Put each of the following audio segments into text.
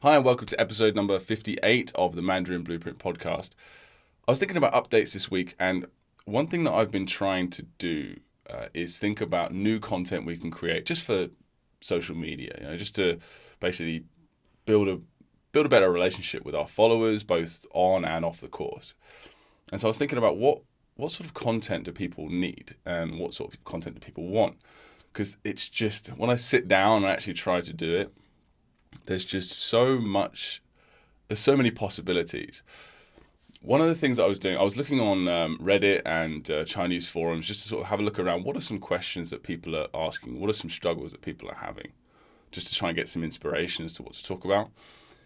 Hi and welcome to episode number 58 of the Mandarin Blueprint Podcast. I was thinking about updates this week, and one thing that I've been trying to do is think about new content we can create just for social media, just to basically build a better relationship with our followers, both on and off the course. And so I was thinking about what sort of content do people need and what sort of content do people want? Because it's just, when I sit down and actually try to do it, there's just so many possibilities. One of the things that I was doing, I was looking on Reddit and Chinese forums just to sort of have a look around. What are some questions that people are asking? What are some struggles that people are having? Just to try and get some inspiration as to what to talk about.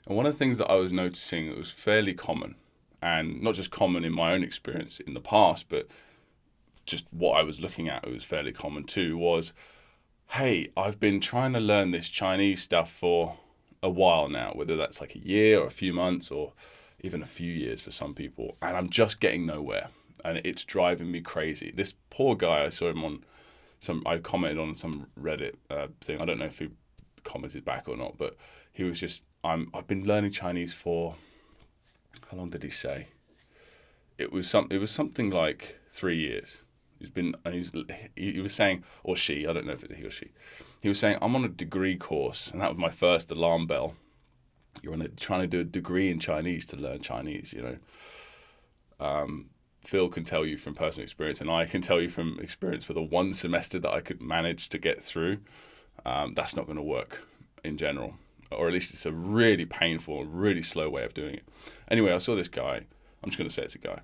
And one of the things that I was noticing that was fairly common, and not just common in my own experience in the past, but just what I was looking at, it was fairly common too, was, hey, I've been trying to learn this Chinese stuff for a while now, whether that's like a year or a few months or even a few years for some people, and I'm just getting nowhere, and it's driving me crazy. This poor guy, I saw him on I commented on some Reddit thing. I don't know if he commented back or not, but he was just, I've been learning Chinese for, how long did he say? It was something like 3 years. He was saying, or she, I don't know if it's a he or she. He was saying, I'm on a degree course, and that was my first alarm bell. You're trying to do a degree in Chinese to learn Chinese, Phil can tell you from personal experience, and I can tell you from experience for the one semester that I could manage to get through, that's not going to work in general. Or at least it's a really painful, really slow way of doing it. Anyway, I saw this guy. I'm just going to say it's a guy.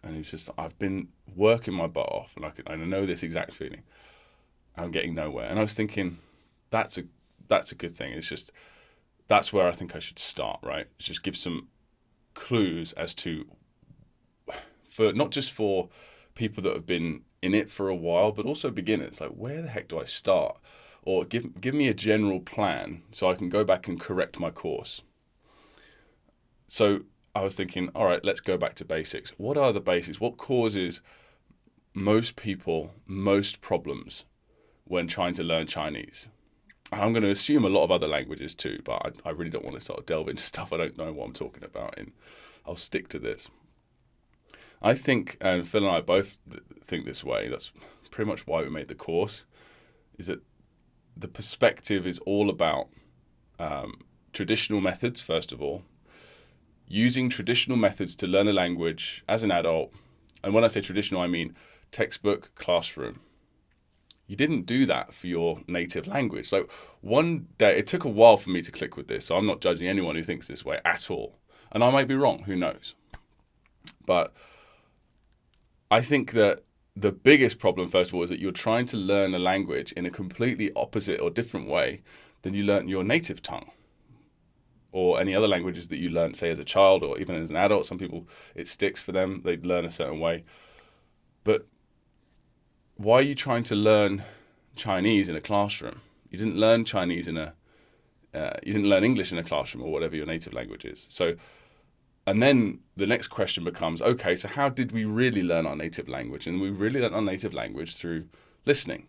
And he was just, I've been working my butt off, and I know this exact feeling. I'm getting nowhere. And I was thinking, that's a good thing. It's just, that's where I think I should start, right? It's just give some clues as to, for not just for people that have been in it for a while, but also beginners. Like, where the heck do I start? Or give me a general plan so I can go back and correct my course. So I was thinking, all right, let's go back to basics. What are the basics? What causes most people most problems when trying to learn Chinese? And I'm going to assume a lot of other languages too, but I really don't want to sort of delve into stuff I don't know what I'm talking about, and I'll stick to this. I think, and Phil and I both think this way, that's pretty much why we made the course, is that the perspective is all about traditional methods, first of all, using traditional methods to learn a language as an adult. And when I say traditional, I mean textbook, classroom. You didn't do that for your native language. So one day, it took a while for me to click with this, so I'm not judging anyone who thinks this way at all. And I might be wrong, who knows? But I think that the biggest problem, first of all, is that you're trying to learn a language in a completely opposite or different way than you learn your native tongue or any other languages that you learn, say, as a child or even as an adult. Some people, it sticks for them. They learn a certain way. But why are you trying to learn Chinese in a classroom? You didn't learn Chinese you didn't learn English in a classroom or whatever your native language is. So, and then the next question becomes, okay, so how did we really learn our native language? And we really learned our native language through listening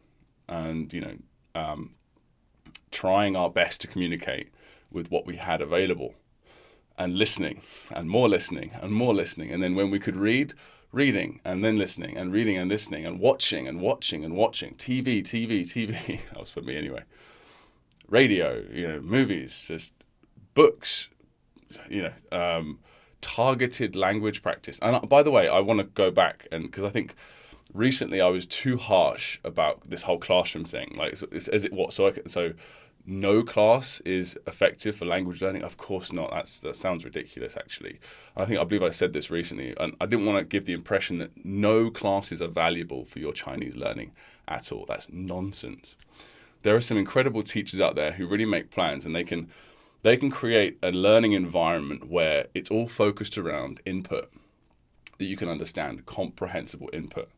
and, trying our best to communicate with what we had available, and listening and more listening and more listening. And then when we could read, reading and then listening and reading and listening and watching and watching and watching. TV. That was for me anyway. Radio, movies, just books, targeted language practice. And by the way, I want to go back, and because I think recently I was too harsh about this whole classroom thing. Like, so no class is effective for language learning? Of course not. That sounds ridiculous, actually. I believe I said this recently, and I didn't want to give the impression that no classes are valuable for your Chinese learning at all. That's nonsense. There are some incredible teachers out there who really make plans, and they can create a learning environment where it's all focused around input that you can understand, comprehensible input,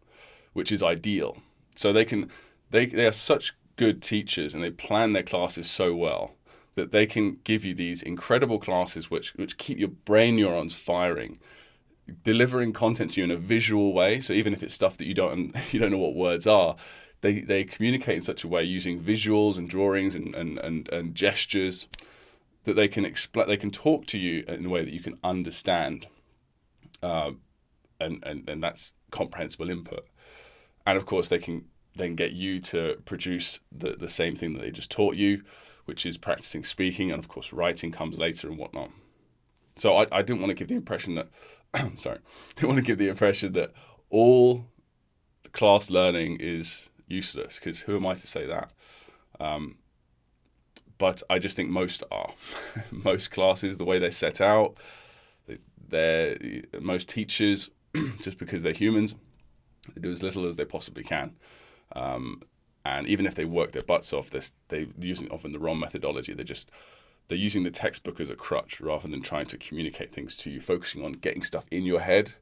which is ideal. So they are such good teachers, and they plan their classes so well that they can give you these incredible classes which keep your brain neurons firing, delivering content to you in a visual way. So even if it's stuff that you don't know what words are, they communicate in such a way using visuals and drawings and gestures that they can explain, they can talk to you in a way that you can understand, and that's comprehensible input. And of course, they can then get you to produce the same thing that they just taught you, which is practicing speaking, and of course, writing comes later and whatnot. So I didn't want to give the impression that, didn't want to give the impression that all class learning is useless, because who am I to say that? But I just think most are. Most classes, the way they're set out, most teachers, just because they're humans, they do as little as they possibly can. And even if they work their butts off, they're using often the wrong methodology. They're using the textbook as a crutch rather than trying to communicate things to you, focusing on getting stuff in your head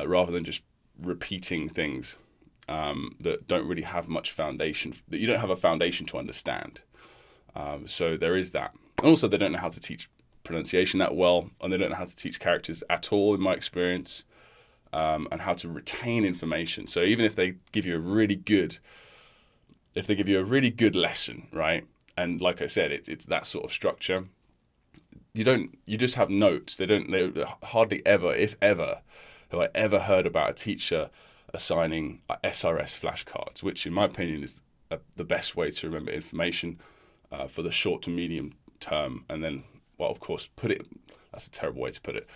rather than just repeating things that don't really have much foundation, that you don't have a foundation to understand. So there is that. And also, they don't know how to teach pronunciation that well, and they don't know how to teach characters at all, in my experience, and how to retain information. So even if they give you a really good lesson, right? And like I said, it's that sort of structure. You just have notes. They hardly ever, if ever, have I ever heard about a teacher assigning SRS flashcards, which in my opinion is the best way to remember information for the short to medium term. And then, well, of course, that's a terrible way to put it,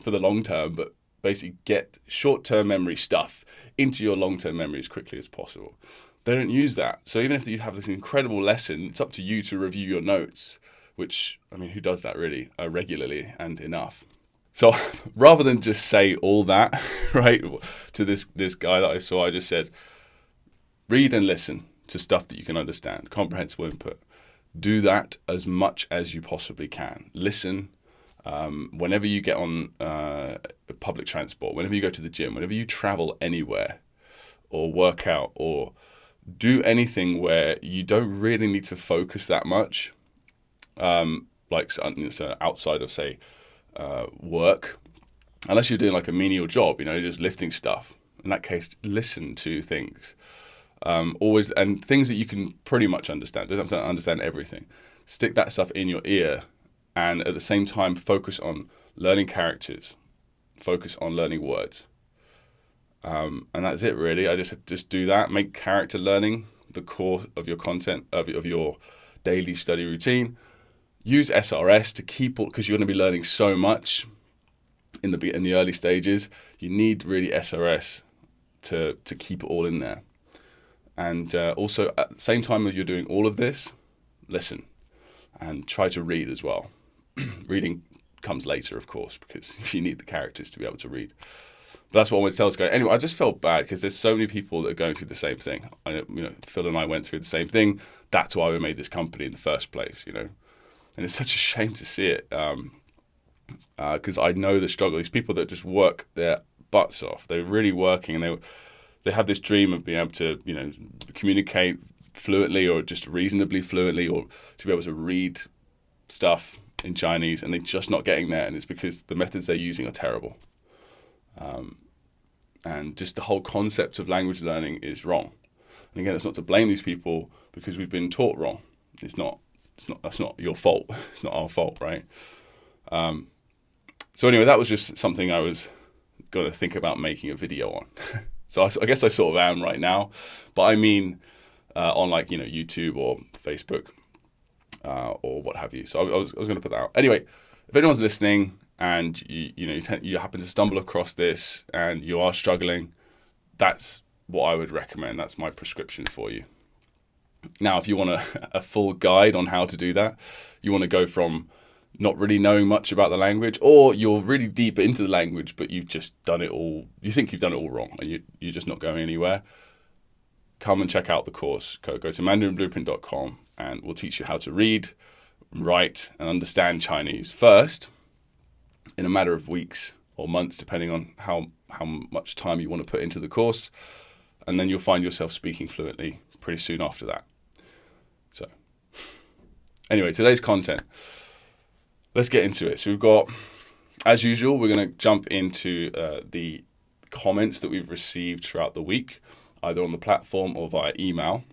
for the long term, but basically get short-term memory stuff into your long-term memory as quickly as possible. They don't use that. So even if you have this incredible lesson, it's up to you to review your notes, which, I mean, who does that really regularly and enough? So rather than just say all that, right, to this guy that I saw, I just said, read and listen to stuff that you can understand, comprehensible input. Do that as much as you possibly can. Listen whenever you get on public transport, whenever you go to the gym, whenever you travel anywhere or work out or do anything where you don't really need to focus that much, like so outside of, say, work, unless you're doing like a menial job, you're just lifting stuff. In that case, listen to things. Always, and things that you can pretty much understand. Don't have to understand everything. Stick that stuff in your ear, and at the same time, focus on learning characters. Focus on learning words. And that's it, really. I just do that. Make character learning the core of your content, of your daily study routine. Use SRS to keep, because you're going to be learning so much in the early stages. You need really SRS to keep it all in there. And also, at the same time as you're doing all of this, listen and try to read as well. Reading comes later, of course, because you need the characters to be able to read. But that's what I would tell this guy. Anyway, I just felt bad because there's so many people that are going through the same thing. Phil and I went through the same thing. That's why we made this company in the first place, And it's such a shame to see it because I know the struggle. These people that just work their butts off. They're really working, and they have this dream of being able to, communicate fluently or just reasonably fluently, or to be able to read stuff in Chinese, and they're just not getting there. And it's because the methods they're using are terrible. And just the whole concept of language learning is wrong. And again, it's not to blame these people because we've been taught wrong. That's not your fault. It's not our fault, right? So anyway, that was just something I was going to think about making a video on. So I guess I sort of am right now, but I mean on YouTube or Facebook or what have you. So I was going to put that out. Anyway, if anyone's listening and you happen to stumble across this and you are struggling, that's what I would recommend. That's my prescription for you. Now, if you want a full guide on how to do that, you want to go from not really knowing much about the language, or you're really deep into the language, but you've just done it all, you think you've done it all wrong, and you're just not going anywhere, come and check out the course. Go to mandarinblueprint.com, and we'll teach you how to read, write, and understand Chinese first in a matter of weeks or months, depending on how much time you want to put into the course, and then you'll find yourself speaking fluently pretty soon after that. So anyway, today's content. Let's get into it. So we've got, as usual, we're going to jump into the comments that we've received throughout the week, either on the platform or via email.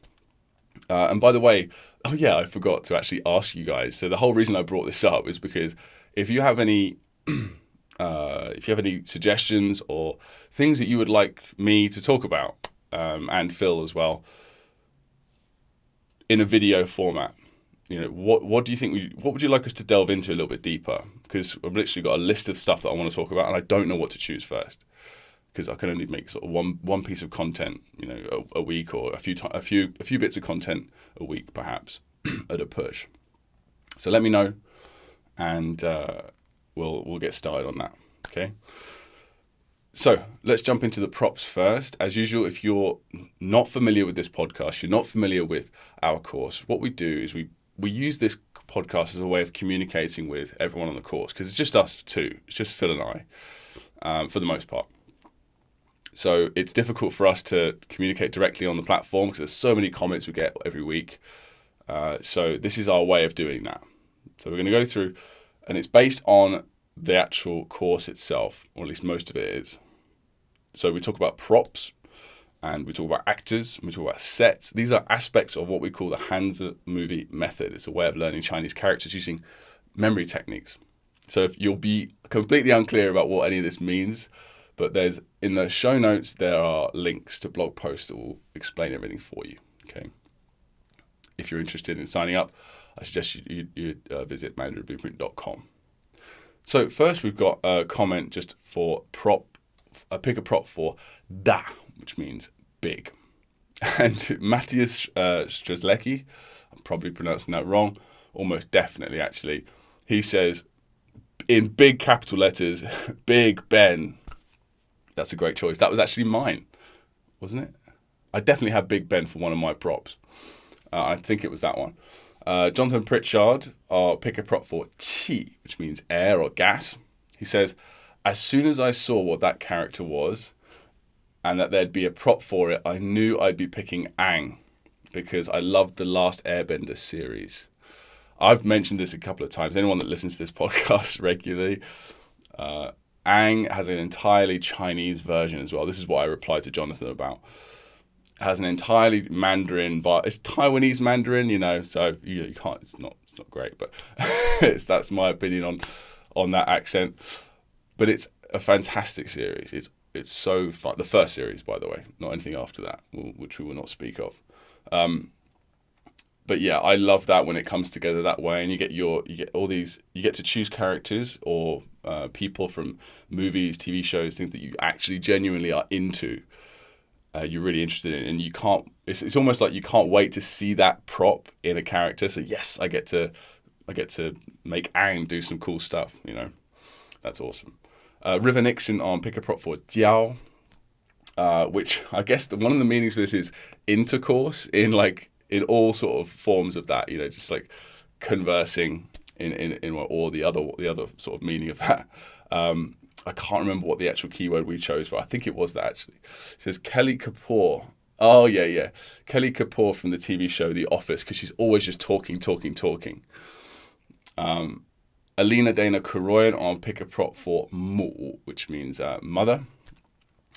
And by the way, oh yeah, I forgot to actually ask you guys. So the whole reason I brought this up is because if you have any suggestions or things that you would like me to talk about, and Phil as well, in a video format, what do you think? What would you like us to delve into a little bit deeper? Because I've literally got a list of stuff that I want to talk about, and I don't know what to choose first, because I can only make sort of one piece of content, a week, or a few bits of content a week, perhaps at a push. So let me know, and we'll get started on that. Okay. So let's jump into the props first. As usual, if you're not familiar with this podcast, you're not familiar with our course, what we do is we use this podcast as a way of communicating with everyone on the course, because it's just us two. It's just Phil and I, for the most part. So it's difficult for us to communicate directly on the platform because there's so many comments we get every week. So this is our way of doing that. So we're going to go through, and it's based on the actual course itself, or at least most of it is. So we talk about props, and we talk about actors, and we talk about sets. These are aspects of what we call the Hanzi movie method. It's a way of learning Chinese characters using memory techniques. So if you'll be completely unclear about what any of this means, but in the show notes, there are links to blog posts that will explain everything for you. Okay. If you're interested in signing up, I suggest you visit mandarinblueprint.com. So first we've got a comment just for pick a prop for da, which means big. And MATEUSZ STRZELECKI, I'm probably pronouncing that wrong, almost definitely actually, he says, in big capital letters, Big Ben. That's a great choice. That was actually mine, wasn't it? I definitely had Big Ben for one of my props. I think it was that one. Jonathan Pritchard, our pick a prop for qi, which means air or gas. He says, as soon as I saw what that character was and that there'd be a prop for it, I knew I'd be picking Aang because I loved the Last Airbender series. I've mentioned this a couple of times. Anyone that listens to this podcast regularly, Aang has an entirely Chinese version as well. This is what I replied to Jonathan about. It has an entirely Mandarin, it's Taiwanese Mandarin, so you can't. It's not great, but that's my opinion on that accent. But it's a fantastic series. It's so fun. The first series, by the way, not anything after that, which we will not speak of. But yeah, I love that when it comes together that way, and you get to choose characters or people from movies, TV shows, things that you actually genuinely are into. You're really interested in, and you can't. It's almost like you can't wait to see that prop in a character. So yes, I get to make Aang do some cool stuff. That's awesome. River Nixon on pick a prop for Jiao, which I guess one of the meanings for this is intercourse in all sort of forms of that. Just like conversing in or the other sort of meaning of that. I can't remember what the actual keyword we chose for. I think it was that actually. It says Kelly Kapoor. Oh, yeah. Kelly Kapoor from the TV show The Office, because she's always just talking. ALINA Dana COROIAN on pick a prop for mu, which means mother.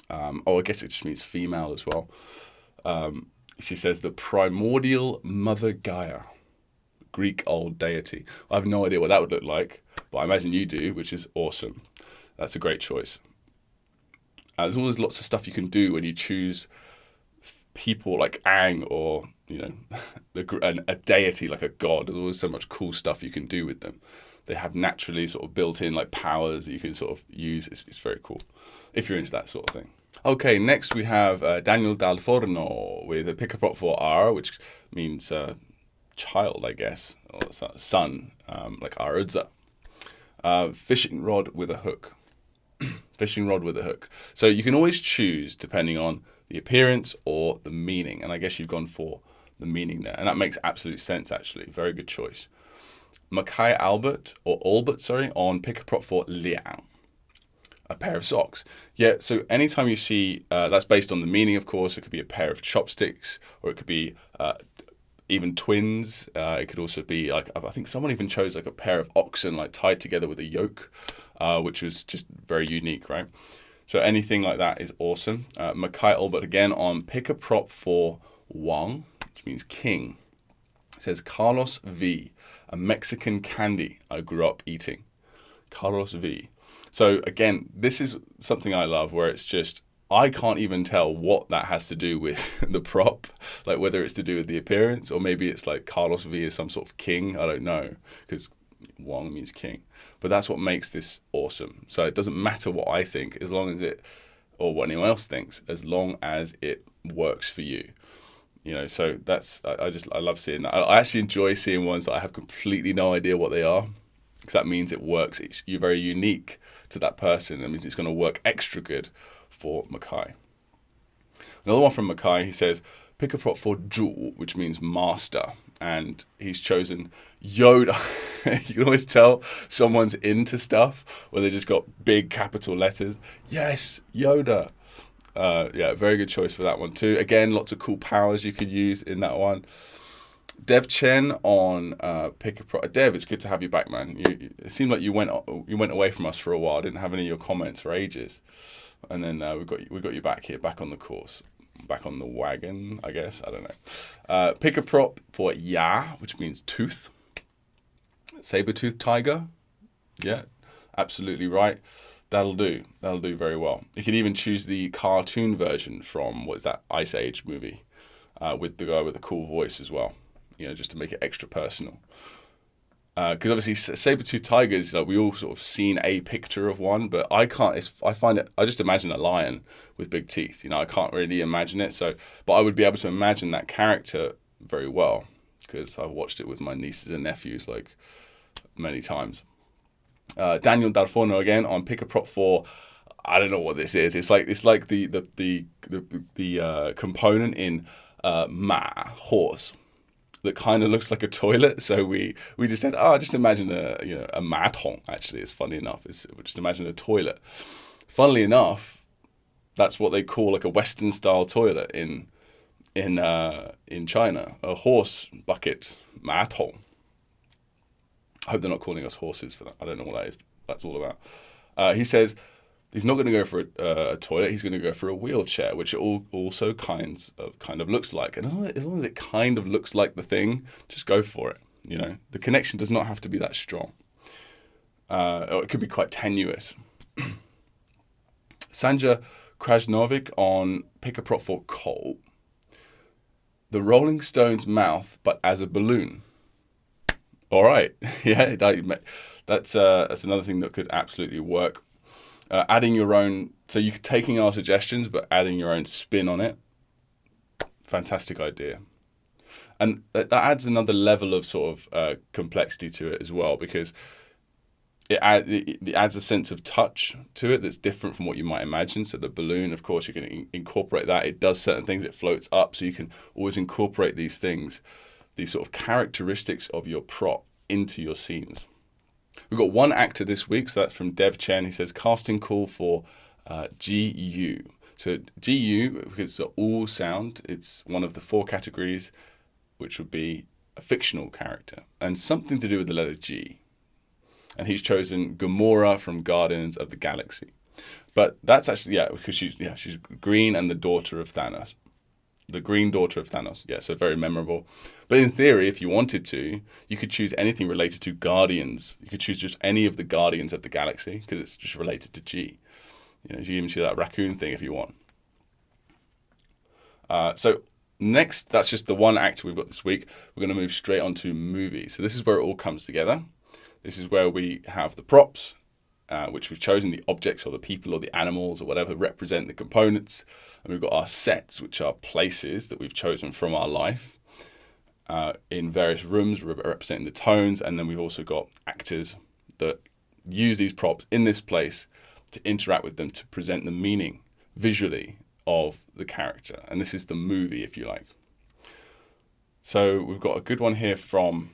I guess it just means female as well. She says the primordial mother Gaia, Greek old deity. I have no idea what that would look like, but I imagine you do, which is awesome. That's a great choice. There's always lots of stuff you can do when you choose people like Aang or a deity like a god. There's always so much cool stuff you can do with them. They have naturally sort of built-in powers that you can sort of use. It's very cool if you're into that sort of thing. Okay, next we have Daniel DALFORNO with a pick a prop for R, which means child, I guess, or son, like ALLBERT. Fishing rod with a hook. Fishing rod with a hook. So you can always choose depending on the appearance or the meaning. And I guess you've gone for the meaning there. And that makes absolute sense, actually. Very good choice. MAKAI ALLBERT, on pick a prop for Liang. A pair of socks. Yeah, so anytime you see, that's based on the meaning, of course. It could be a pair of chopsticks, or it could be even twins. It could also be I think someone even chose a pair of oxen tied together with a yoke, which was just very unique, right? So anything like that is awesome. MAKAI ALLBERT again on pick a prop for Wang, which means king. It says, Carlos V, a Mexican candy I grew up eating. Carlos V. So again, this is something I love where it's just, I can't even tell what that has to do with the prop, like whether it's to do with the appearance or maybe it's like Carlos V is some sort of king. I don't know, because Wong means king. But that's what makes this awesome. So it doesn't matter what I think as long as it, or what anyone else thinks, as long as it works for you. You know, so that's, I love seeing that. I actually enjoy seeing ones that I have completely no idea what they are, because that means it works. You're very unique to that person. That means it's going to work extra good for MAKAI. Another one from MAKAI, he says, pick a prop for Zhu, which means master. And he's chosen Yoda. You can always tell someone's into stuff where they just got big capital letters. Yes, Yoda. Yeah, very good choice for that one too. Again, lots of cool powers you could use in that one. Dev Chen on pick a prop. Dev, it's good to have you back, man. It seemed like you went away from us for a while. I didn't have any of your comments for ages, and then we got you back here, back on the course, back on the wagon, I guess. I don't know. Pick a prop for Ya, which means tooth. Saber-toothed tiger. Yeah, absolutely right. That'll do. That'll do very well. You can even choose the cartoon version from, what is that, Ice Age movie, with the guy with the cool voice as well. You know, just to make it extra personal. Because obviously saber-toothed tigers, like we all sort of seen a picture of one, but I can't. I find it. I just imagine a lion with big teeth. You know, I can't really imagine it. So, but I would be able to imagine that character very well because I've watched it with my nieces and nephews like many times. Daniel Dalforno again on pick a prop for. I don't know what this is. It's like the component in horse. That kind of looks like a toilet, so we just said, just imagine a matong. Actually, it's funny enough. Just imagine a toilet. Funnily enough, that's what they call like a Western style toilet in China. A horse bucket, matong. I hope they're not calling us horses for that. I don't know what that's all about. He says he's not going to go for a toilet. He's going to go for a wheelchair, which it also kind of looks like. And as long as it kind of looks like the thing, just go for it. You know, the connection does not have to be that strong. Or it could be quite tenuous. SANJA KRAJNOVIC on pick a prop for coal. The Rolling Stones' mouth, but as a balloon. All right, yeah, that's another thing that could absolutely work. Adding your own, so you're taking our suggestions, but adding your own spin on it. Fantastic idea. And that adds another level of sort of complexity to it as well, because it adds a sense of touch to it that's different from what you might imagine. So the balloon, of course, you can incorporate that. It does certain things, it floats up, so you can always incorporate these things, these sort of characteristics of your prop into your scenes. We've got one actor this week, so that's from Dev Chen. He says, casting call for GU. So GU, because it's all sound, it's one of the 4 categories, which would be a fictional character, and something to do with the letter G. And he's chosen Gamora from Guardians of the Galaxy. But that's actually, because she's green and the daughter of Thanos. The green daughter of Thanos. Yeah, so very memorable. But in theory, if you wanted to, you could choose anything related to Guardians. You could choose just any of the Guardians of the Galaxy because it's just related to G. You know, you can even choose that raccoon thing if you want. So next, that's just the one actor we've got this week. We're going to move straight on to movies. So this is where it all comes together. This is where we have the props, which we've chosen, the objects or the people or the animals or whatever represent the components. And we've got our sets, which are places that we've chosen from our life in various rooms representing the tones. And then we've also got actors that use these props in this place to interact with them to present the meaning visually of the character. And this is the movie, if you like. So we've got a good one here from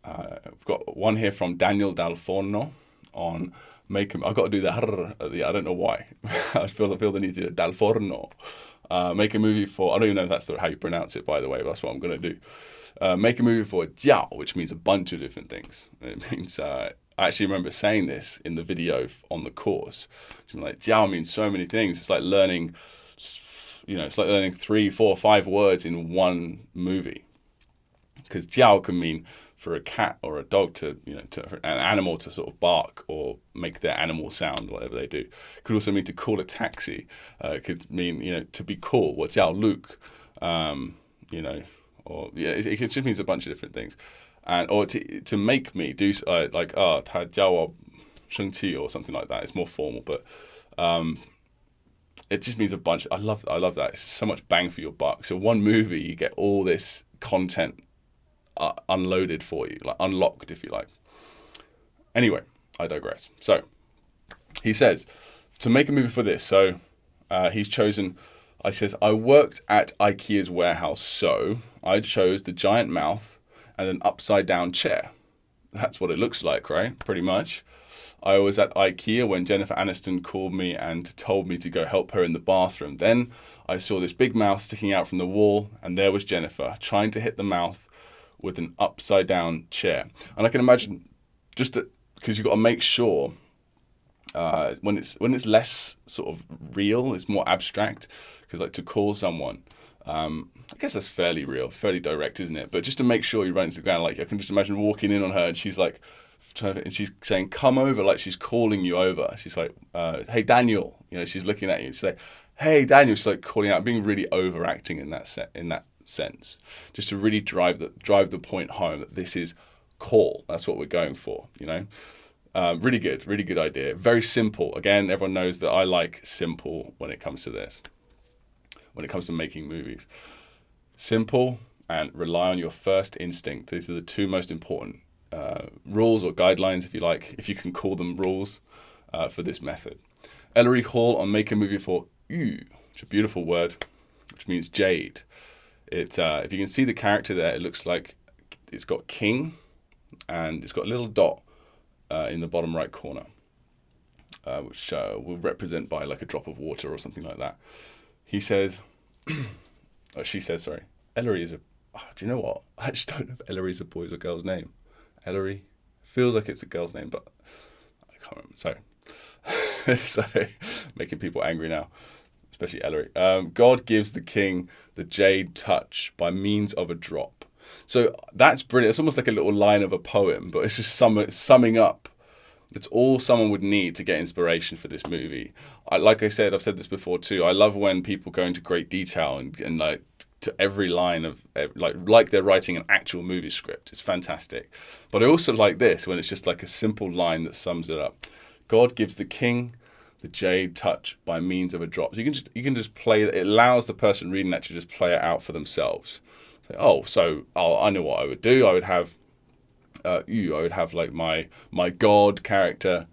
Daniel Dalforno on I've got to do that. I don't know why. I feel the need to do Dalforno. Make a movie for, I don't even know if that's how you pronounce it, by the way, but that's what I'm going to do. Make a movie for Jiao, which means a bunch of different things. It means, I actually remember saying this in the video on the course. Like, Jiao means so many things. It's like learning, it's like learning 3, 4, 5 words in one movie. because jiao can mean for a cat or a dog to, for an animal to sort of bark or make their animal sound, whatever they do. It could also mean to call a taxi. It could mean, to be cool. 我叫 Luke, or it just means a bunch of different things. And or to make me do like 他叫我生气 or something like that. It's more formal, but it just means a bunch. I love that. It's so much bang for your buck. So one movie, you get all this content unloaded for you, like unlocked, if you like. Anyway, I digress. So he says to make a movie for this. So he's chosen. I says I worked at IKEA's warehouse, so I chose the giant mouth and an upside down chair. That's what it looks like, right? Pretty much. I was at IKEA when Jennifer Aniston called me and told me to go help her in the bathroom. Then I saw this big mouth sticking out from the wall, and there was Jennifer trying to hit the mouth with an upside down chair. And I can imagine, just because you've got to make sure when it's less sort of real, it's more abstract. Because like to call someone, I guess that's fairly real, fairly direct, isn't it? But just to make sure you run into the ground, like I can just imagine walking in on her and she's like, and she's saying, come over, like she's calling you over. She's like, hey, Daniel, she's looking at you. She's like, hey, Daniel. She's like calling out, being really overacting in that sense, just to really drive the point home that this is call. That's what we're going for, Really good idea. Very simple. Again, everyone knows that I like simple when it comes to this, when it comes to making movies. Simple and rely on your first instinct. These are the two most important rules or guidelines, if you like, if you can call them rules, for this method. Ellery Hall on Make a Movie for Yu, which is a beautiful word, which means jade. It, if you can see the character there, it looks like it's got king, and it's got a little dot in the bottom right corner, which will represent by like a drop of water or something like that. He says, she says, sorry, Ellery is a, do you know what? I just don't know if Ellery is a boy's or girl's name. Ellery feels like it's a girl's name, but I can't remember. So making people angry now, especially Ellery. God gives the king the jade touch by means of a drop. So that's brilliant. It's almost like a little line of a poem, but it's just summing up. It's all someone would need to get inspiration for this movie. Like I said, I've said this before too. I love when people go into great detail and like to every line of like they're writing an actual movie script. It's fantastic. But I also like this when it's just like a simple line that sums it up. God gives the king the jade touch by means of a drop. So you can just play it. It allows the person reading that to just play it out for themselves. So, I know what I would do. I would have like my God character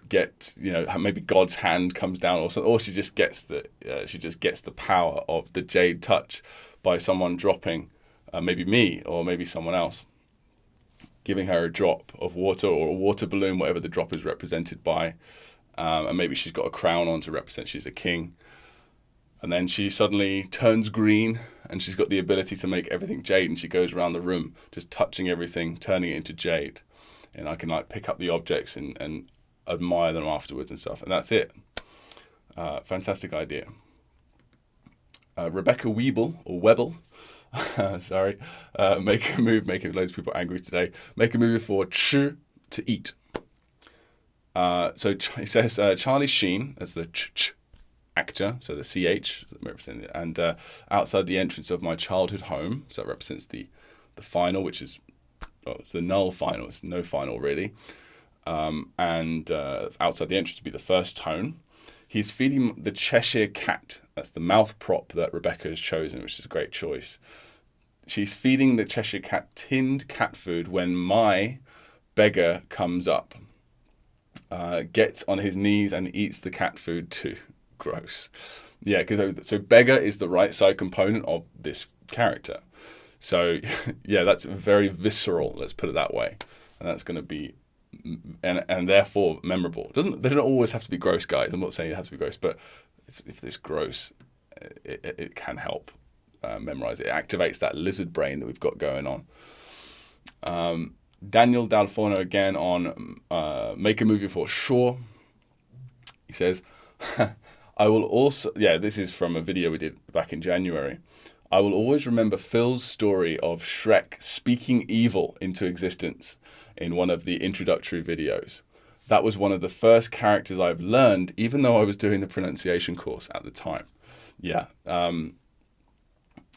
get, maybe God's hand comes down or something, or she just gets the power of the jade touch by someone dropping, maybe me or maybe someone else, giving her a drop of water or a water balloon, whatever the drop is represented by, and maybe she's got a crown on to represent she's a king. And then she suddenly turns green and she's got the ability to make everything jade, and she goes around the room just touching everything, turning it into jade. And I can like pick up the objects and admire them afterwards and stuff. And that's it. Fantastic idea. Rebecca Weeble, or Webble, sorry, making loads of people angry today. Make a movie for 吃, to eat. So it says Charlie Sheen as the ch actor, so the CH representing it, and outside the entrance of my childhood home, so that represents the final, which is it's the null final, it's no final really, and outside the entrance would be the first tone. He's feeding the Cheshire cat. That's the mouth prop that Rebecca has chosen, which is a great choice. She's feeding the Cheshire cat tinned cat food when my beggar comes up, gets on his knees and eats the cat food too. Gross. Yeah, because so beggar is the right side component of this character. So yeah, that's very visceral, let's put it that way. And that's going to be, and therefore memorable. They don't always have to be gross, guys. I'm not saying it has to be gross, but if it's gross, it can help memorize it. It activates that lizard brain that we've got going on. Daniel Dalforno again on Make a Movie for Sure. He says, I will also, this is from a video we did back in January. I will always remember Phil's story of Shrek speaking evil into existence in one of the introductory videos. That was one of the first characters I've learned, even though I was doing the pronunciation course at the time. Yeah.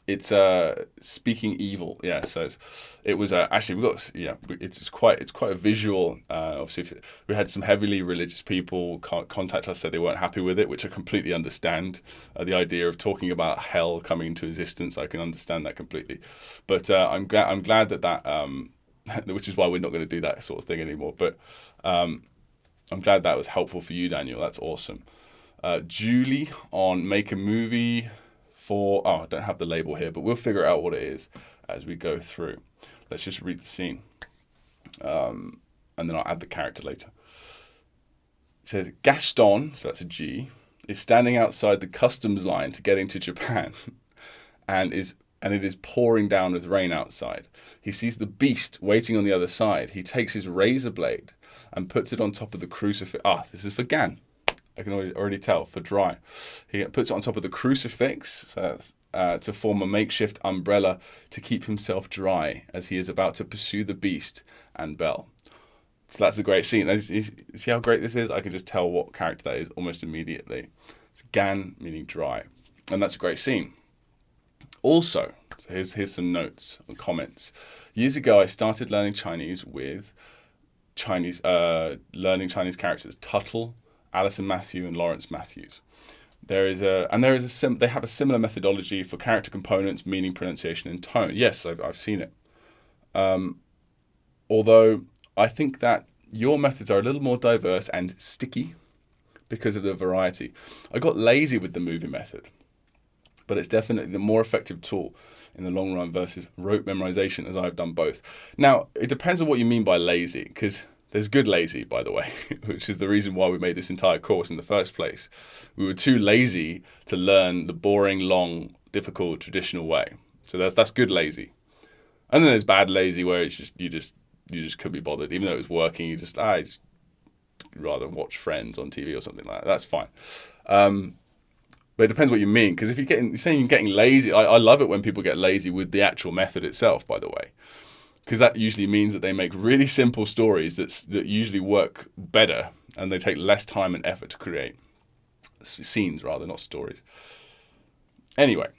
It's speaking evil. Yeah. So it was actually, it's quite a visual. Obviously, we had some heavily religious people contact us, said they weren't happy with it, which I completely understand. The idea of talking about hell coming into existence, I can understand that completely. But I'm glad that which is why we're not going to do that sort of thing anymore. But I'm glad that was helpful for you, Daniel. That's awesome. Julie on Make a Movie for, I don't have the label here, but we'll figure out what it is as we go through. Let's just read the scene. And then I'll add the character later. It says, Gaston, so that's a G, is standing outside the customs line to get into Japan. and it is pouring down with rain outside. He sees the beast waiting on the other side. He takes his razor blade and puts it on top of the crucifix. This is for Gan. I can already tell, for dry. He puts it on top of the crucifix so to form a makeshift umbrella to keep himself dry as he is about to pursue the beast and Belle. So that's a great scene. See how great this is? I can just tell what character that is almost immediately. It's Gan, meaning dry. And that's a great scene. Also, so here's some notes and comments. Years ago, I started learning Chinese with learning Chinese characters. Tuttle, Alison Matthew, and Lawrence Matthews. They have a similar methodology for character components, meaning, pronunciation, and tone. Yes, I've seen it. Although I think that your methods are a little more diverse and sticky because of the variety. I got lazy with the movie method, but it's definitely the more effective tool in the long run versus rote memorization, as I've done both. Now, it depends on what you mean by lazy, because there's good lazy, by the way, which is the reason why we made this entire course in the first place. We were too lazy to learn the boring, long, difficult, traditional way. So that's good lazy. And then there's bad lazy, where it's just you just couldn't be bothered, even though it was working. You just rather watch Friends on TV or something like that. That's fine. But it depends what you mean, because if you're saying you're getting lazy, I love it when people get lazy with the actual method itself, by the way. Because that usually means that they make really simple stories that usually work better, and they take less time and effort to create scenes rather, not stories. Anyway,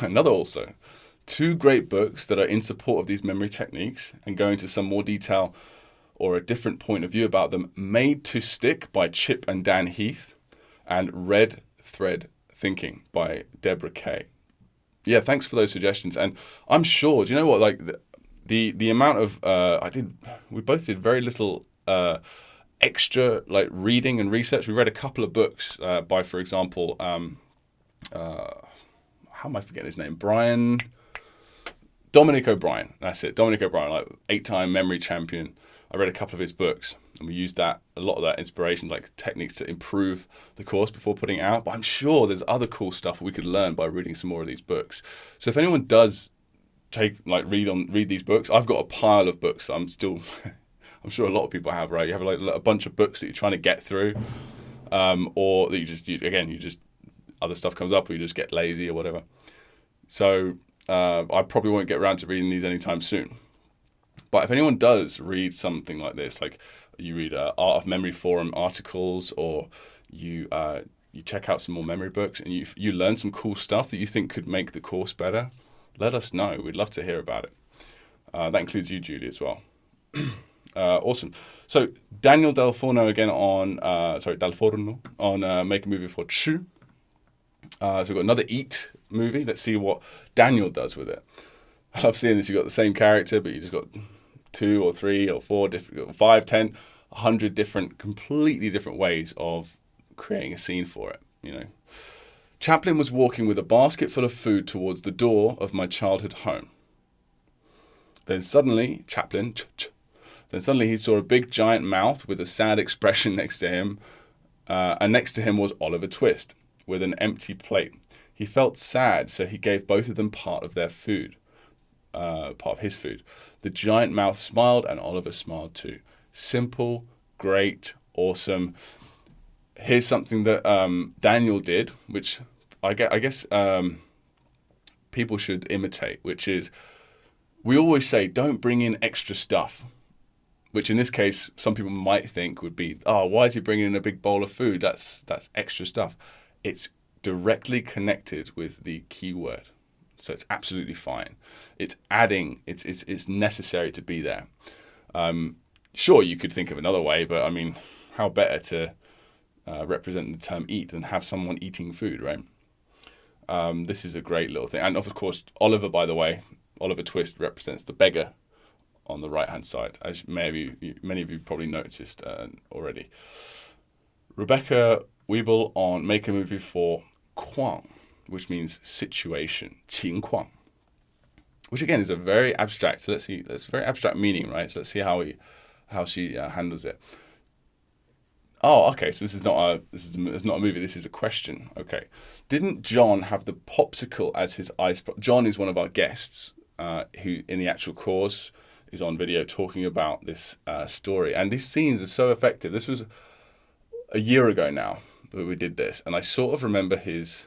another 2 great books that are in support of these memory techniques and go into some more detail or a different point of view about them. Made to Stick by Chip and Dan Heath, and Red Thread Thinking by Deborah Kay. Yeah, thanks for those suggestions. And I'm sure, do you know what, like the amount of, we both did very little extra like reading and research. We read a couple of books by, for example, how am I forgetting his name? Dominic O'Brien. That's it. Dominic O'Brien, like 8-time memory champion. I read a couple of his books, and we used a lot of that inspiration, like techniques to improve the course before putting it out. But I'm sure there's other cool stuff we could learn by reading some more of these books. So if anyone does read these books, I've got a pile of books that I'm sure a lot of people have, right? You have like a bunch of books that you're trying to get through, or that you just other stuff comes up, or you just get lazy or whatever. So I probably won't get around to reading these anytime soon. But if anyone does read something like this, like you read Art of Memory Forum articles, or you check out some more memory books, and you learn some cool stuff that you think could make the course better, let us know. We'd love to hear about it. That includes you, Julie, as well. Awesome. So Daniel Dalforno again Dalforno on Make a Movie for Chu. So we've got another Eat movie. Let's see what Daniel does with it. I love seeing this. You've got the same character, but you just got 2 or 3 or 4 different, 5, 10, 100 different, completely different ways of creating a scene for it. You know, Chaplin was walking with a basket full of food towards the door of my childhood home. Then suddenly, he saw a big giant mouth with a sad expression next to him, and next to him was Oliver Twist with an empty plate. He felt sad, so he gave both of them part of their food. Part of his food. The giant mouth smiled, and Oliver smiled too. Simple, great, awesome. Here's something that Daniel did, which I guess people should imitate, which is, we always say, don't bring in extra stuff, which in this case, some people might think would be, oh, why is he bringing in a big bowl of food? That's extra stuff. It's directly connected with the keyword. So it's absolutely fine. It's adding, it's necessary to be there. Sure, you could think of another way, but I mean, how better to represent the term eat than have someone eating food, right? This is a great little thing. And of course, Oliver, by the way, Oliver Twist represents the beggar on the right-hand side, as many of you probably noticed already. Rebecca Weeble on Make a Movie for Kwang, which means situation, 情况, which again is a very abstract. So let's see, that's very abstract meaning, right? So let's see how she handles it. Oh, okay. So this is not a movie. This is a question. Okay. Didn't John have the popsicle as his ice? John is one of our guests who, in the actual course, is on video talking about this story. And these scenes are so effective. This was a year ago now that we did this, and I sort of remember that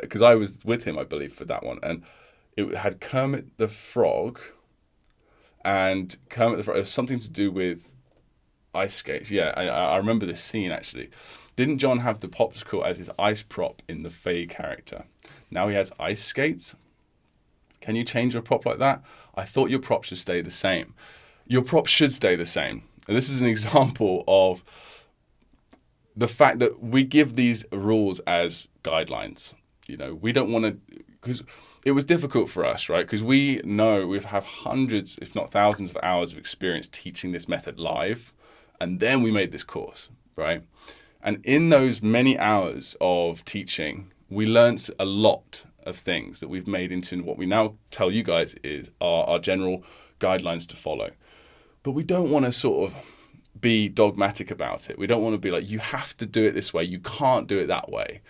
because I was with him, I believe, for that one, and it had Kermit the Frog, and Kermit the Frog. It was something to do with ice skates. Yeah, I remember this scene actually. Didn't John have the popsicle as his ice prop in the Faye character? Now he has ice skates. Can you change your prop like that? I thought your prop should stay the same. Your prop should stay the same. And this is an example of the fact that we give these rules as guidelines. You know, we don't want to, because it was difficult for us, right? Because we know we have hundreds, if not thousands of hours of experience teaching this method live. And then we made this course, right? And in those many hours of teaching, we learned a lot of things that we've made into what we now tell you guys is our general guidelines to follow. But we don't want to sort of be dogmatic about it. We don't want to be like, you have to do it this way. You can't do it that way.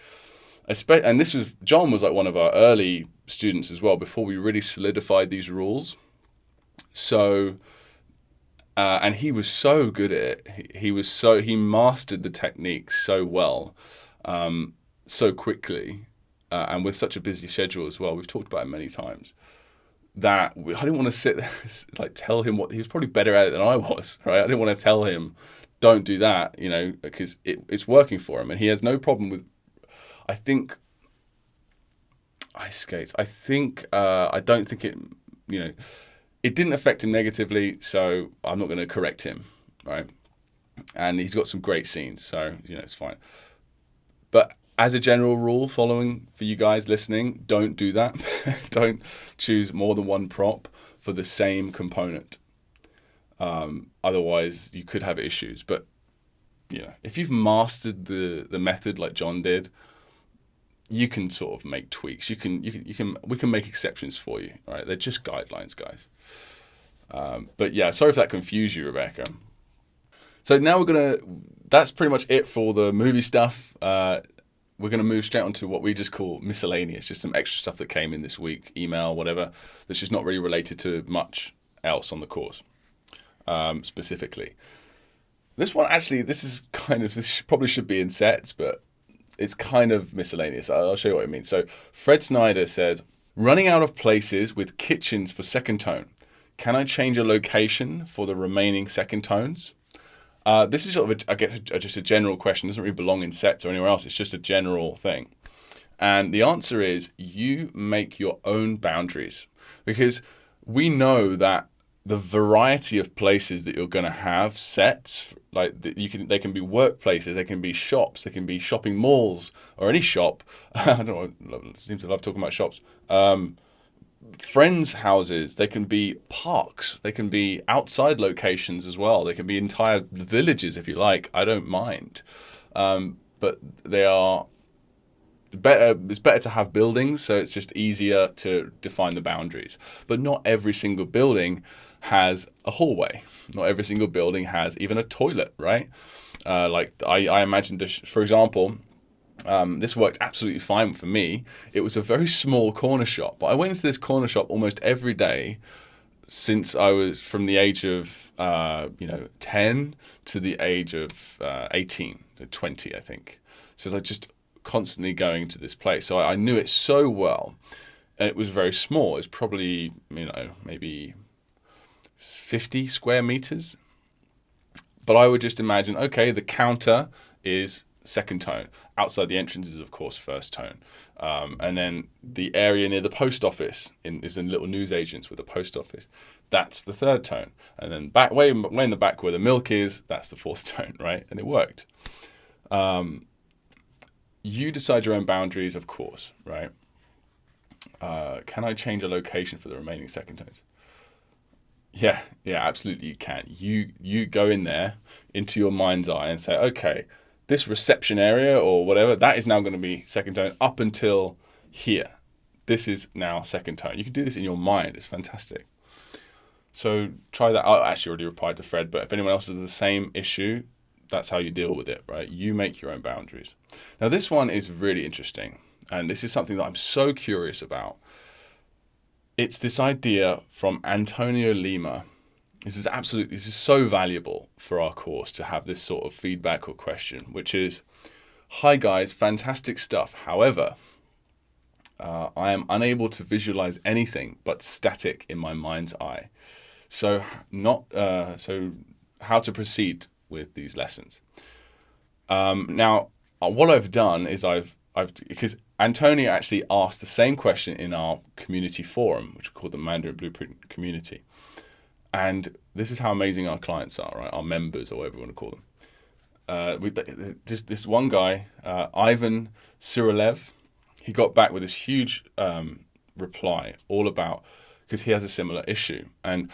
And John was like one of our early students as well, before we really solidified these rules. So, and he was so good at it. He mastered the technique so well, so quickly, and with such a busy schedule as well. We've talked about it many times. That I didn't want to sit there, like tell him he was probably better at it than I was, right? I didn't want to tell him, don't do that, you know, because it's working for him. And he has no problem with, I think, ice skates. I don't think it, you know, it didn't affect him negatively, so I'm not going to correct him, right? And he's got some great scenes, so, you know, it's fine. But as a general rule, following for you guys listening, don't do that. Don't choose more than one prop for the same component. Otherwise, you could have issues. But you know, if you've mastered the method like John did, you can sort of make tweaks. We can make exceptions for you. All right, they're just guidelines, guys. But yeah, sorry if that confused you, Rebecca. So now that's pretty much it for the movie stuff. We're going to move straight on to what we just call miscellaneous, just some extra stuff that came in this week, email, whatever, that's just not really related to much else on the course, specifically. This probably should be in sets, but it's kind of miscellaneous. I'll show you what it means. So Fred Snyder says, running out of places with kitchens for second tone. Can I change a location for the remaining second tones? This is sort of, just a general question. It doesn't really belong in sets or anywhere else. It's just a general thing. And the answer is you make your own boundaries, because we know that the variety of places that you're going to have sets, like they can be workplaces, they can be shops, they can be shopping malls or any shop. I don't know. I seem to love talking about shops. Friends' houses, they can be parks, they can be outside locations as well, they can be entire villages if you like, I don't mind, but they are better. It's better to have buildings, so it's just easier to define the boundaries. But not every single building has a hallway, not every single building has even a toilet, right? Like I imagined, for example, this worked absolutely fine for me. It was a very small corner shop, but I went into this corner shop almost every day since I was from the age of 10 to the age of 18, 20, I think. So I just constantly going to this place. So I knew it so well. And it was very small. It's probably, maybe 50 square meters. But I would just imagine, okay, the counter is second tone. Outside the entrance is, of course, first tone. And then the area near the post office is in little newsagents with the post office. That's the third tone. And then way in the back where the milk is, that's the fourth tone, right? And it worked. You decide your own boundaries, of course, right? Can I change a location for the remaining second tones? Yeah, absolutely you can. You go in there into your mind's eye and say, okay, this reception area or whatever, that is now going to be second tone up until here. This is now second tone. You can do this in your mind. It's fantastic. So try that. I actually already replied to Fred, but if anyone else has the same issue, that's how you deal with it, right? You make your own boundaries. Now, this one is really interesting, and this is something that I'm so curious about. It's this idea from Antonio Lima. This is so valuable for our course to have this sort of feedback or question, which is, hi guys, fantastic stuff. However, I am unable to visualize anything but static in my mind's eye. So how to proceed with these lessons. Now, what I've done is because Antonio actually asked the same question in our community forum, which is called the Mandarin Blueprint community. And this is how amazing our clients are, right? Our members, or whatever you want to call them. Just this one guy, Ivan Cyrilev, he got back with this huge reply all about, because he has a similar issue. And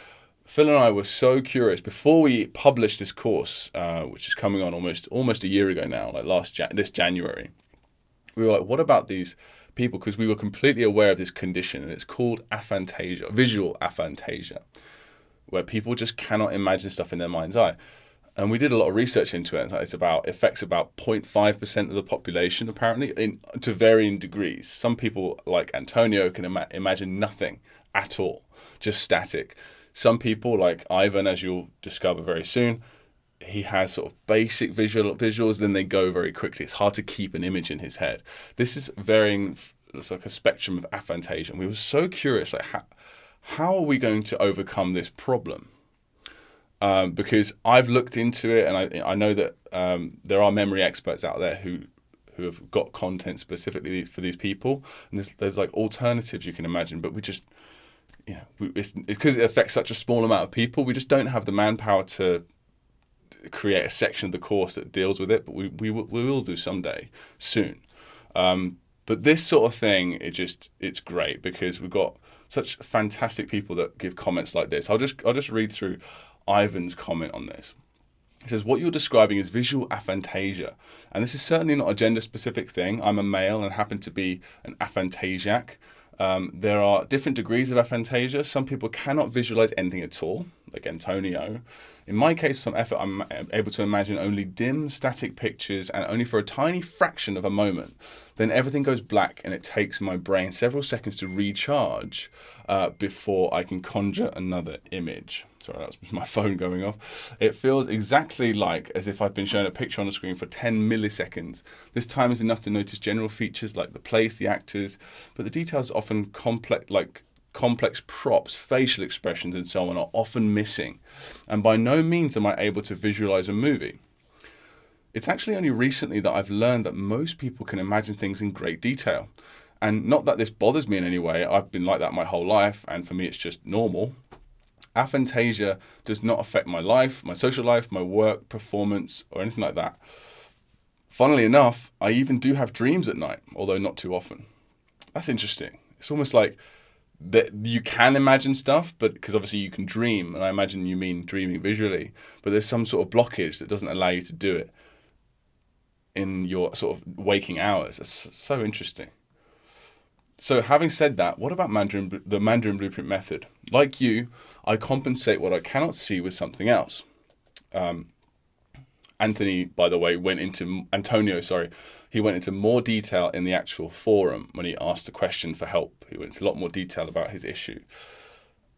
Phil and I were so curious before we published this course, which is coming on almost a year ago now, like this January. We were like, what about these people? Because we were completely aware of this condition, and it's called aphantasia, visual aphantasia, where people just cannot imagine stuff in their mind's eye. And we did a lot of research into it. It affects about 0.5% of the population, apparently, to varying degrees. Some people, like Antonio, can imagine nothing at all, just static. Some people, like Ivan, as you'll discover very soon, he has sort of basic visuals, then they go very quickly. It's hard to keep an image in his head. This is varying, it's like a spectrum of aphantasia. And we were so curious, like how are we going to overcome this problem? Because I've looked into it, and I know that there are memory experts out there who have got content specifically for these people, and there's like alternatives you can imagine, but we just, it's because it affects such a small amount of people. We just don't have the manpower to create a section of the course that deals with it, but we will do someday soon. But this sort of thing, it's great because we've got such fantastic people that give comments like this. I'll just read through Ivan's comment on this. He says, what you're describing is visual aphantasia. And this is certainly not a gender-specific thing. I'm a male and happen to be an aphantasiac. There are different degrees of aphantasia. Some people cannot visualize anything at all, like Antonio. In my case, some effort, I'm able to imagine only dim, static pictures, and only for a tiny fraction of a moment. Then everything goes black, and it takes my brain several seconds to recharge before I can conjure another image. Sorry, that's my phone going off. It feels exactly like as if I've been shown a picture on the screen for 10 milliseconds. This time is enough to notice general features like the place, the actors, but the details are often complex props, facial expressions, and so on are often missing. And by no means am I able to visualize a movie. It's actually only recently that I've learned that most people can imagine things in great detail. And not that this bothers me in any way. I've been like that my whole life, and for me it's just normal. Aphantasia does not affect my life, my social life, my work, performance, or anything like that. Funnily enough, I even do have dreams at night, although not too often. That's interesting. It's almost like that you can imagine stuff, but because obviously you can dream, and I imagine you mean dreaming visually, but there's some sort of blockage that doesn't allow you to do it in your sort of waking hours. That's so interesting. So having said that, what about the Mandarin Blueprint Method? Like you, I compensate what I cannot see with something else. Antonio, went into more detail in the actual forum when he asked the question for help. He went into a lot more detail about his issue.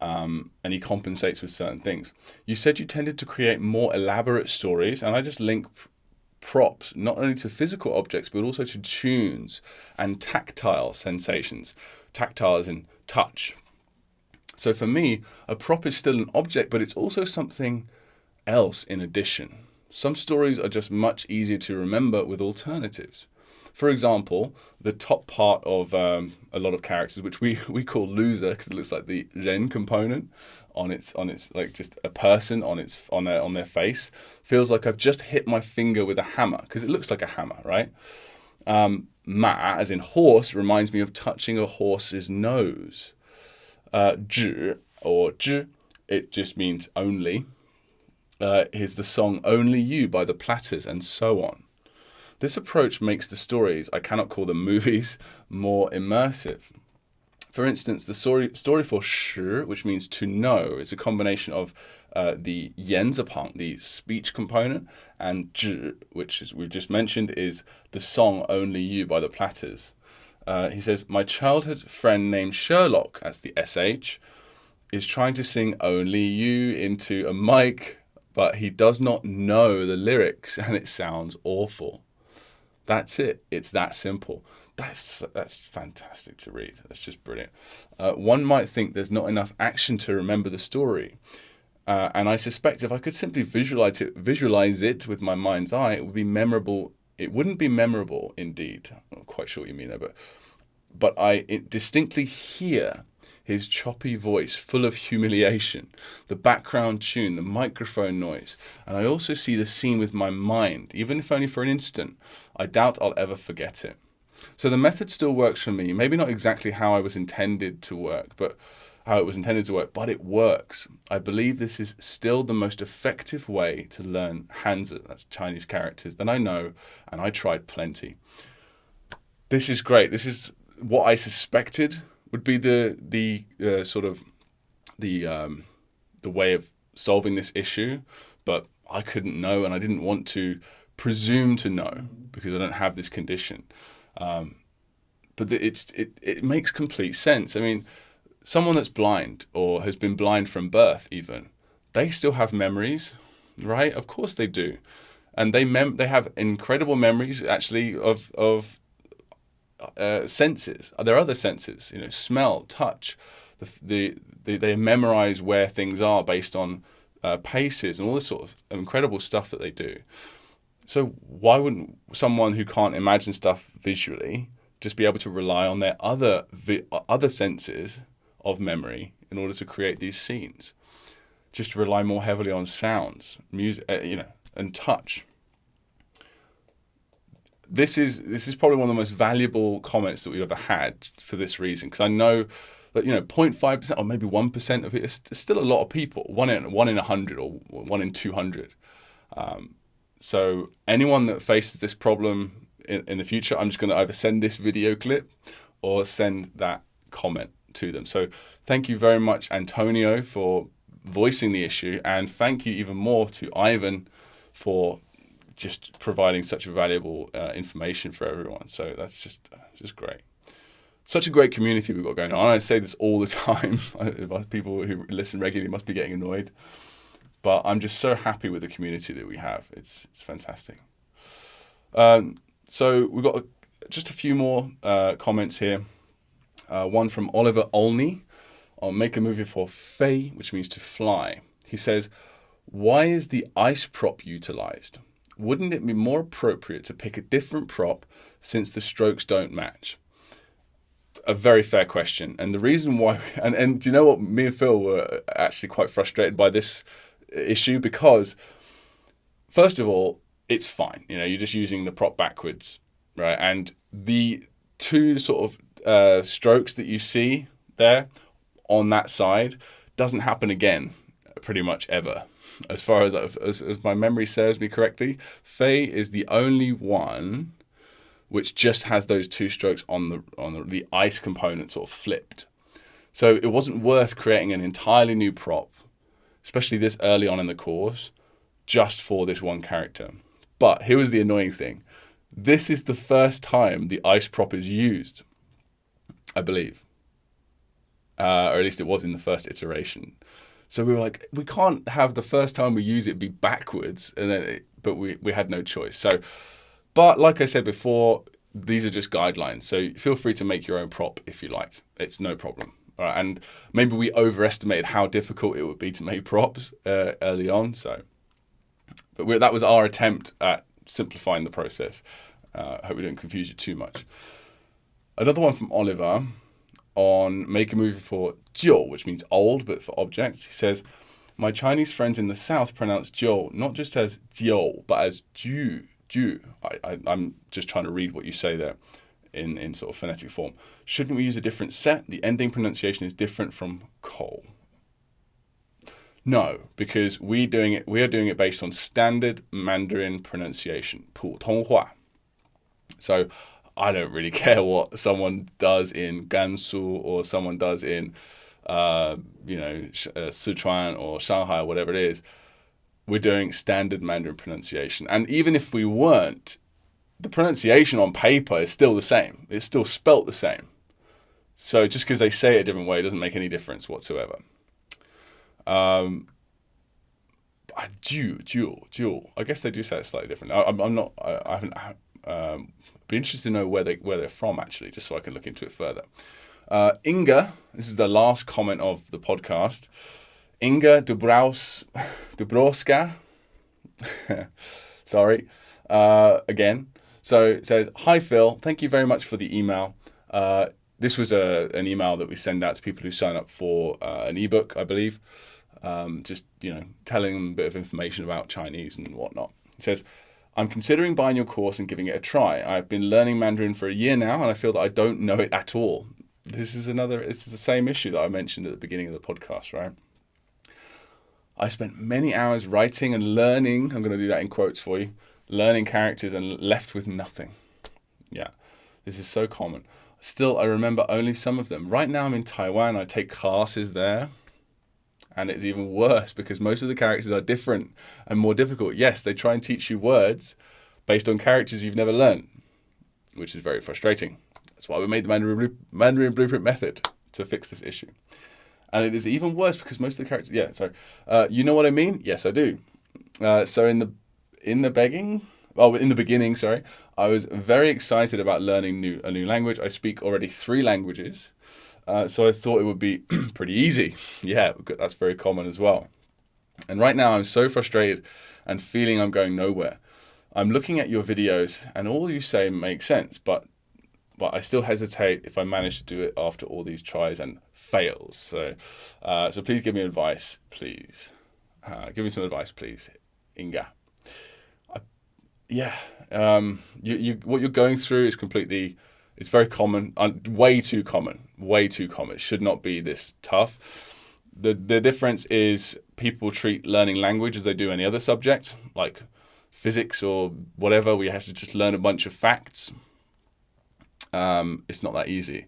And he compensates with certain things. You said you tended to create more elaborate stories, and I just link props, not only to physical objects, but also to tunes and tactile sensations. Tactile as in touch. So for me, a prop is still an object, but it's also something else in addition. Some stories are just much easier to remember with alternatives. For example, the top part of a lot of characters, which we call loser because it looks like the ren component on its like just a person on their face, feels like I've just hit my finger with a hammer because it looks like a hammer, right? Ma, as in horse, reminds me of touching a horse's nose. Zhi or zhi, it just means only. Here's the song Only You by the Platters, and so on. This approach makes the stories, I cannot call them movies, more immersive. For instance, the story for shi, which means to know, is a combination of the yenzapang, the speech component, and zhi, which is, we've just mentioned, is the song Only You by the Platters. He says, my childhood friend named Sherlock, that's the SH, is trying to sing Only You into a mic, but he does not know the lyrics and it sounds awful. That's it. It's that simple. That's fantastic to read. That's just brilliant. One might think there's not enough action to remember the story. And I suspect if I could simply visualize it with my mind's eye, it would be memorable. It wouldn't be memorable indeed. I'm not quite sure what you mean there, but I distinctly hear his choppy voice full of humiliation, the background tune, the microphone noise, and I also see the scene with my mind, even if only for an instant. I doubt I'll ever forget it. So the method still works for me, maybe not exactly how it was intended to work, but it works. I believe this is still the most effective way to learn Hanzi, that's Chinese characters, that I know, and I tried plenty. This is great. This is what I suspected would be the way of solving this issue, but I couldn't know, and I didn't want to presume to know because I don't have this condition. But it makes complete sense. I mean, someone that's blind or has been blind from birth, even, they still have memories, right? Of course they do, and they have incredible memories actually of senses. There are other senses, smell, touch. They memorize where things are based on paces and all this sort of incredible stuff that they do. So why wouldn't someone who can't imagine stuff visually just be able to rely on their other senses of memory in order to create these scenes? Just rely more heavily on sounds, music, and touch. This is probably one of the most valuable comments that we've ever had for this reason, because I know that 0.5% or maybe 1% of it is still a lot of people, one in 100 or 1 in 200. So anyone that faces this problem in the future, I'm just going to either send this video clip or send that comment to them. So thank you very much, Antonio, for voicing the issue, and thank you even more to Ivan for just providing such valuable information for everyone. So that's just great. Such a great community we've got going on. I say this all the time. People who listen regularly must be getting annoyed. But I'm just so happy with the community that we have. It's fantastic. So we've got just a few more comments here. One from Oliver Olney. I'll make a movie for Fei, which means to fly. He says, why is the ice prop utilized? Wouldn't it be more appropriate to pick a different prop since the strokes don't match? A very fair question. And the reason why, and do you know what? Me and Phil were actually quite frustrated by this issue because, first of all, it's fine. You're just using the prop backwards, right? And the two sort of strokes that you see there on that side doesn't happen again pretty much ever. As far as my memory serves me correctly, Fei is the only one which just has those two strokes on the ice component sort of flipped. So it wasn't worth creating an entirely new prop, especially this early on in the course, just for this one character. But here was the annoying thing. This is the first time the ice prop is used, I believe. Or at least it was in the first iteration. So we were like, we can't have the first time we use it be backwards and then but we had no choice. So, but like I said before, these are just guidelines. So feel free to make your own prop if you like. It's no problem. All right, and maybe we overestimated how difficult it would be to make props early on. So, but that was our attempt at simplifying the process. I hope we didn't confuse you too much. Another one from Oliver on make a movie for jiu, which means old, but for objects. He says, my Chinese friends in the South pronounce jiu not just as jiu, but as ju. I'm just trying to read what you say there in sort of phonetic form. Shouldn't we use a different set? The ending pronunciation is different from coal. No, because we are doing it based on standard Mandarin pronunciation, 普通话. So I don't really care what someone does in Gansu or someone does in Sichuan or Shanghai or whatever it is. We're doing standard Mandarin pronunciation. And even if we weren't, the pronunciation on paper is still the same. It's still spelt the same. So just because they say it a different way doesn't make any difference whatsoever. Dual. I guess they do say it slightly different. I haven't. Be interested to know where they're from actually, just so I can look into it further. Inga, this is the last comment of the podcast. Inga Dubrovska. Sorry. Again. So it says, hi Phil, thank you very much for the email. This was an email that we send out to people who sign up for an ebook, I believe. Just, telling them a bit of information about Chinese and whatnot. It says, I'm considering buying your course and giving it a try. I've been learning Mandarin for a year now, and I feel that I don't know it at all. This is the same issue that I mentioned at the beginning of the podcast, right? I spent many hours writing and learning, I'm going to do that in quotes for you, learning characters and left with nothing. Yeah, this is so common. Still, I remember only some of them. Right now I'm in Taiwan, I take classes there, and it's even worse because most of the characters are different and more difficult. Yes, they try and teach you words based on characters you've never learned, which is very frustrating. That's why we made the Mandarin Blueprint Method, to fix this issue. And it is even worse because most of the characters, you know what I mean? Yes, I do. So in the beginning, I was very excited about learning a new language. I speak already 3 languages. So I thought it would be pretty easy. Yeah, that's very common as well. And right now I'm so frustrated and feeling I'm going nowhere. I'm looking at your videos and all you say makes sense, but I still hesitate if I manage to do it after all these tries and fails. So please give me advice, please. Give me some advice, please, Inga. What you're going through is it's very common, way too common. It should not be this tough. The difference is people treat learning language as they do any other subject, like physics or whatever, where you have to just learn a bunch of facts. It's not that easy,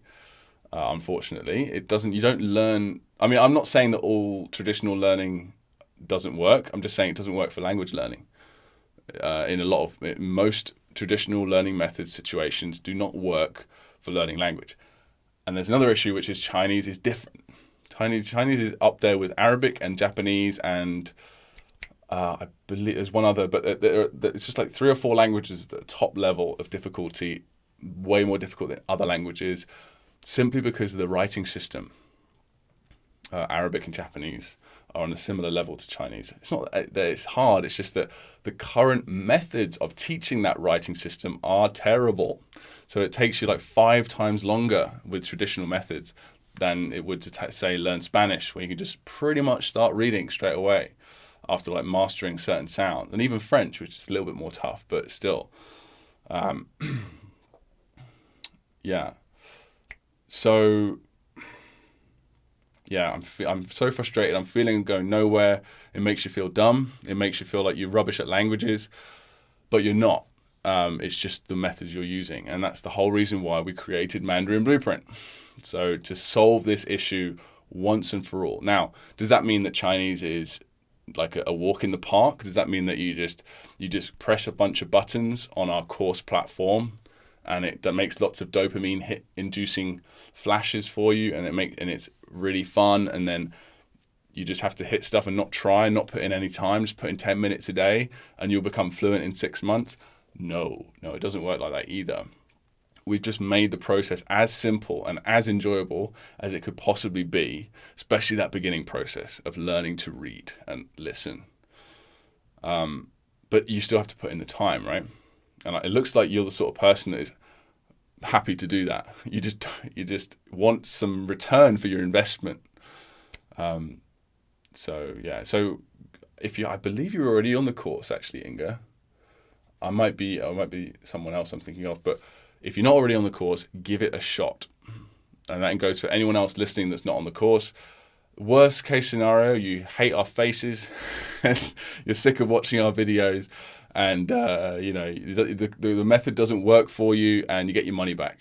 unfortunately. You don't learn. I mean, I'm not saying that all traditional learning doesn't work. I'm just saying it doesn't work for language learning. Most traditional learning methods situations do not work for learning language. And there's another issue, which is Chinese is different. Chinese is up there with Arabic and Japanese, and I believe there's one other, but it's just like 3 or 4 languages at the top level of difficulty, way more difficult than other languages, simply because of the writing system. Arabic and Japanese are on a similar level to Chinese. It's not that it's hard, it's just that the current methods of teaching that writing system are terrible. So it takes you like 5 times longer with traditional methods than it would to say learn Spanish, where you can just pretty much start reading straight away after like mastering certain sounds. And even French, which is a little bit more tough, but still. Yeah. So yeah, I'm so frustrated. I'm feeling going nowhere. It makes you feel dumb. It makes you feel like you're rubbish at languages, but you're not. It's just the methods you're using. And that's the whole reason why we created Mandarin Blueprint. So to solve this issue once and for all. Now, does that mean that Chinese is like a walk in the park? Does that mean that you just press a bunch of buttons on our course platform and that makes lots of dopamine hit inducing flashes for you, and it's really fun, and then you just have to hit stuff and not try, not put in any time, just put in 10 minutes a day and you'll become fluent in 6 months. No, it doesn't work like that either. We've just made the process as simple and as enjoyable as it could possibly be, especially that beginning process of learning to read and listen. But you still have to put in the time, right? And it looks like you're the sort of person that is happy to do that. You just want some return for your investment. So I believe you're already on the course, actually, Inga. I might be someone else I'm thinking of, but if you're not already on the course, give it a shot. And that goes for anyone else listening that's not on the course. Worst case scenario, you hate our faces, and you're sick of watching our videos, and the method doesn't work for you, and you get your money back.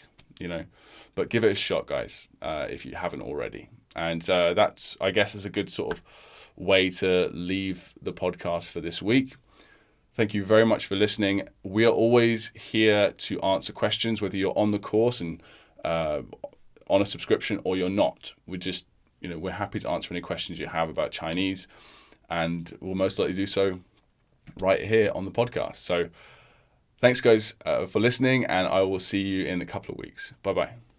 But give it a shot, guys, if you haven't already. And that's, I guess, is a good sort of way to leave the podcast for this week. Thank you very much for listening. We are always here to answer questions, whether you're on the course and on a subscription or you're not. We're happy to answer any questions you have about Chinese, and we'll most likely do so right here on the podcast. So thanks, guys, for listening, and I will see you in a couple of weeks. Bye-bye.